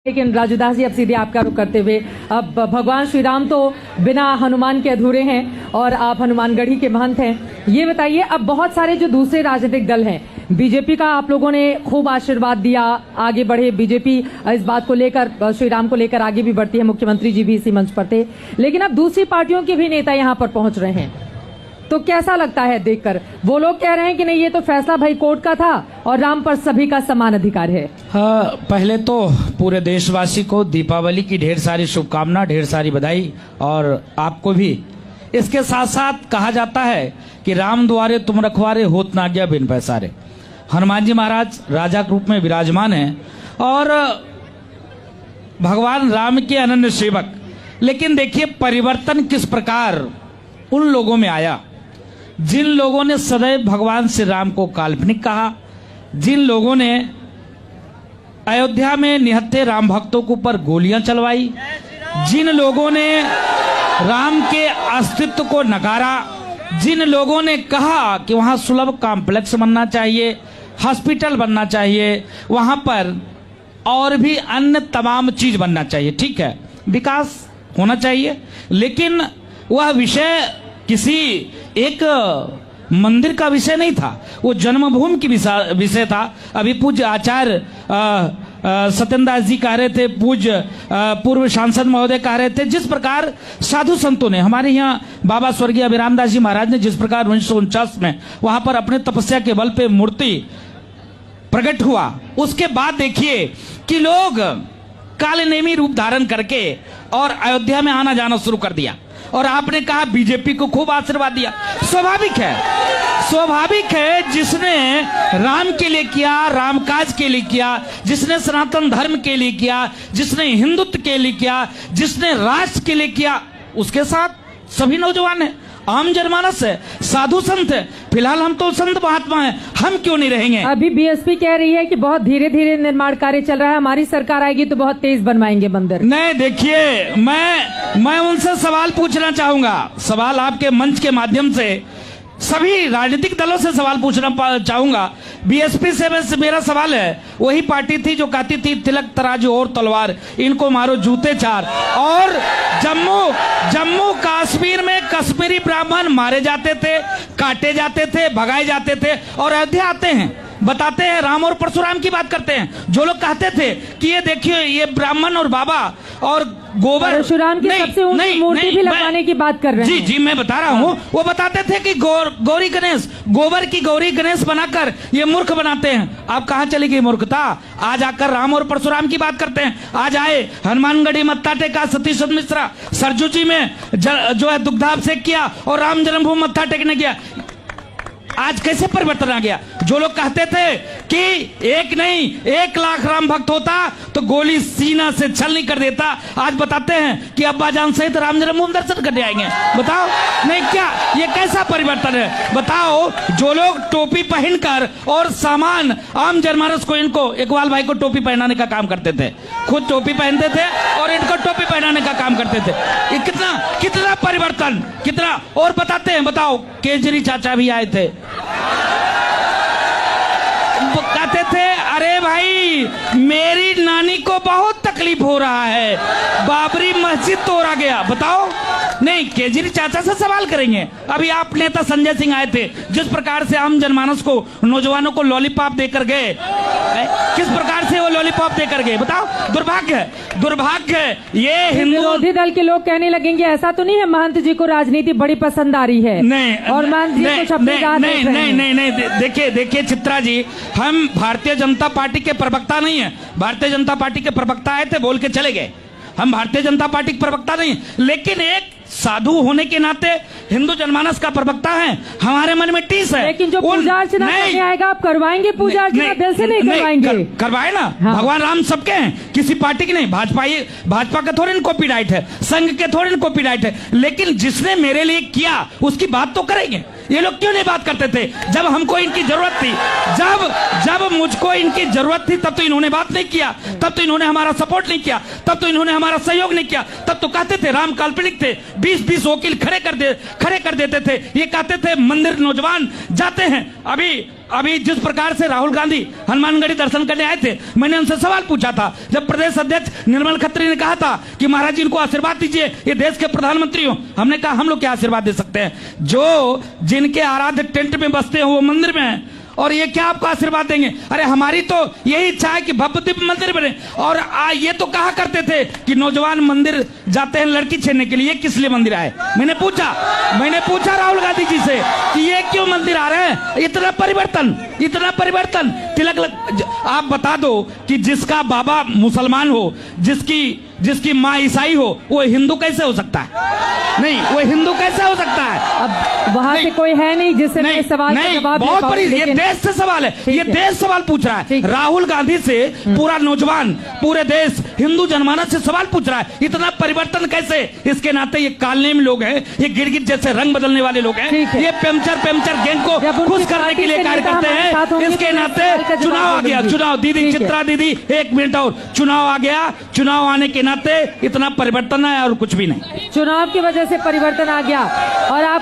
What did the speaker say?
लेकिन राजू दास जी, अब सीधे आपका रुख करते हुए, अब भगवान श्री राम तो बिना हनुमान के अधूरे हैं और आप हनुमानगढ़ी के महंत हैं। ये बताइए, अब बहुत सारे जो दूसरे राजनीतिक दल हैं, बीजेपी का आप लोगों ने खूब आशीर्वाद दिया, आगे बढ़े बीजेपी इस बात को लेकर, श्री राम को लेकर आगे भी बढ़ती है, मुख्यमंत्री जी भी इसी मंच पर थे, लेकिन अब दूसरी पार्टियों के भी नेता यहाँ पर पहुंच रहे हैं, तो कैसा लगता है देखकर? वो लोग कह रहे हैं कि नहीं, ये तो फैसला भाई कोर्ट का था और राम पर सभी का समान अधिकार है। हाँ, पहले तो पूरे देशवासी को दीपावली की ढेर सारी शुभकामना, ढेर सारी बधाई, और आपको भी। इसके साथ साथ कहा जाता है कि राम द्वारे तुम रखवारे, होत ना आज्ञा बिन पैसारे। हनुमान जी महाराज राजा के रूप में विराजमान हैं और भगवान राम के अनन्य सेवक। लेकिन देखिए परिवर्तन किस प्रकार उन लोगों में आया जिन लोगों ने सदैव भगवान श्री राम को काल्पनिक कहा, जिन लोगों ने अयोध्या में निहत्थे राम भक्तों के ऊपर गोलियां चलवाई, जिन लोगों ने राम के अस्तित्व को नकारा, जिन लोगों ने कहा कि वहां सुलभ कॉम्प्लेक्स बनना चाहिए, हॉस्पिटल बनना चाहिए, वहां पर और भी अन्य तमाम चीज बनना चाहिए। ठीक है, विकास होना चाहिए, लेकिन वह विषय किसी एक मंदिर का विषय नहीं था, वो जन्मभूमि की विषय था। अभी पूज्य आचार्य सत्येंद्र दास जी कह रहे थे, पूज्य पूर्व सांसद महोदय कह रहे थे, जिस प्रकार साधु संतों ने, हमारे यहाँ बाबा स्वर्गीय अभिराम दास जी महाराज ने जिस प्रकार 1949 में वहां पर अपने तपस्या के बल पे मूर्ति प्रकट हुआ, उसके बाद देखिए कि लोग काले नेमी रूप धारण करके और अयोध्या में आना जाना शुरू कर दिया, और आपने कहा बीजेपी को खूब आशीर्वाद दिया। स्वाभाविक है, स्वाभाविक है, जिसने राम के लिए किया, रामकाज के लिए किया, जिसने सनातन धर्म के लिए किया, जिसने हिंदुत्व के लिए किया, जिसने राष्ट्र के लिए किया, उसके साथ सभी नौजवान हैं, आम जनमानस है, साधु संत है। फिलहाल हम तो संत महात्मा हैं, हम क्यों नहीं रहेंगे? अभी बीएसपी कह रही है कि बहुत धीरे धीरे निर्माण कार्य चल रहा है, हमारी सरकार आएगी तो बहुत तेज बनवाएंगे मंदिर। नहीं, देखिए मैं उनसे सवाल पूछना चाहूंगा, सवाल आपके मंच के माध्यम से सभी राजनीतिक दलों से सवाल पूछना चाहूंगा। बीएसपी से मेरा सवाल है, वही पार्टी थी जो कहती थी तिलक तराजू और तलवार, इनको मारो जूते चार, और जम्मू कश्मीर में कश्मीरी ब्राह्मण मारे जाते थे, काटे जाते थे, भगाए जाते थे, और अयोध्या आते हैं, बताते हैं राम और परशुराम की बात करते हैं। जो लोग कहते थे कि ये देखिए ये ब्राह्मण और बाबा और गोबर, परशुराम की सबसे ऊंची मूर्ति भी लगवाने की बात कर रहे हैं। जी मैं बता रहा हूँ, वो बताते थे कि गौरी गणेश, गोबर की गौरी गणेश बनाकर ये मूर्ख बनाते हैं। अब कहाँ चली गई मूर्खता? आज आकर राम और परशुराम की बात करते हैं। आज आए हनुमानगढ़ी मत्था टेका, सतीश मिश्रा सरजू जी में जो है दुग्धाभिषेक किया और राम जन्मभूमि मत्था टेकने गया। आज कैसे परिवर्तन आ गया? जो लोग कहते थे कि एक नहीं 1 लाख राम भक्त होता तो गोली सीना से छल नहीं कर देता, आज बताते हैं कि अब्बा जान सहित राम जन्मभूमि दर्शन करने आएंगे। बताओ, नहीं क्या ये कैसा परिवर्तन है? बताओ, जो लोग टोपी पहनकर और सामान आम जनमानस को, इनको इकबाल भाई को टोपी पहनाने का काम करते थे, खुद टोपी पहनते थे और इनको टोपी पहनाने का काम करते थे। ये कितना परिवर्तन, कितना। और बताते हैं, बताओ, केजरी चाचा भी आए थे, कहते थे अरे भाई मेरी नानी को बहुत तकलीफ हो रहा है, बाबरी मस्जिद तोड़ा गया। बताओ, नहीं केजरी चाचा से सवाल करेंगे। अभी आप नेता संजय सिंह आए थे, जिस प्रकार से आम जनमानस को, नौजवानों को लॉलीपॉप देकर गए, किस प्रकार से वो लॉलीपॉप देकर गए, बताओ। दुर्भाग्य है। ये हिंदू विरोधी दल के लोग कहने लगेंगे ऐसा तो नहीं है महंत जी को राजनीति बड़ी पसंद आ रही है, नहीं, और महंत जी को नहीं, देखिए चित्रा जी, हम भारतीय जनता पार्टी के प्रवक्ता नहीं है। भारतीय जनता पार्टी के प्रवक्ता आए थे, बोल के चले गए। हम भारतीय जनता पार्टी के प्रवक्ता नहीं, लेकिन एक साधु होने के नाते हिंदू जनमानस का प्रवक्ता है, हमारे मन में टीस है। लेकिन जो पूजा अर्चना करने आएगा, आप करवाएंगे पूजा अर्चना? दिल से नहीं करवाएंगे? करवाए ना। हाँ। भगवान राम सबके हैं, किसी पार्टी की नहीं। भाजपा का थोड़ी कॉपीराइट है, संघ के थोड़ी कॉपीराइट है, लेकिन जिसने मेरे लिए किया उसकी बात तो करेंगे। ये लोग क्यों नहीं बात करते थे जब हमको इनकी जरूरत थी? जब मुझको इनकी जरूरत थी तब तो इन्होंने बात नहीं किया, तब तो इन्होंने हमारा सपोर्ट नहीं किया, तब तो इन्होंने हमारा सहयोग नहीं किया। तब तो कहते थे राम काल्पनिक थे, 20-20 वकील खड़े कर देते थे। ये कहते थे मंदिर नौजवान जाते हैं। अभी अभी जिस प्रकार से राहुल गांधी हनुमानगढ़ी दर्शन करने आए थे, मैंने उनसे सवाल पूछा था जब प्रदेश अध्यक्ष निर्मल खत्री ने कहा था कि महाराज जी इनको आशीर्वाद दीजिए, ये देश के प्रधानमंत्री हो। हमने कहा हम लोग क्या आशीर्वाद दे सकते हैं, जो जिनके आराध्य टेंट में बसते हैं वो मंदिर में है, और ये क्या आपको आशीर्वाद देंगे। अरे हमारी तो यही इच्छा है कि भव्य दिव्य मंदिर बने। और ये तो कहा करते थे कि नौजवान मंदिर जाते हैं लड़की छेड़ने के लिए, किस लिए मंदिर आए। मैंने पूछा राहुल गांधी जी से कि ये क्यों मंदिर आ रहे हैं। इतना परिवर्तन तिलक आप बता दो कि जिसका बाबा मुसलमान हो, जिसकी माँ ईसाई हो, वो हिंदू कैसे हो सकता है। नहीं, वो हिंदू कैसे हो सकता है। अब वहां से कोई है नहीं जिससे मैं सवाल का जवाब दे बहुत पाऊं, बड़ी, ये लेकिन देश से सवाल है, ये देश सवाल पूछ रहा है। राहुल गांधी से पूरा नौजवान, पूरे देश हिंदू जनमानस से सवाल पूछ रहा है, इतना परिवर्तन कैसे। इसके नाते ये कालने में लोग हैं, ये गिरगिट जैसे रंग बदलने वाले लोग हैं, ये पेमचर गैंग को खुश करने के लिए कार्य करते हैं। इसके नाते चुनाव आ गया, चुनाव दीदी, चित्रा दीदी, 1 मिनट और, चुनाव आ गया, चुनाव आने के नाते इतना परिवर्तन है और कुछ भी नहीं। चुनाव की वजह से परिवर्तन आ गया। और आप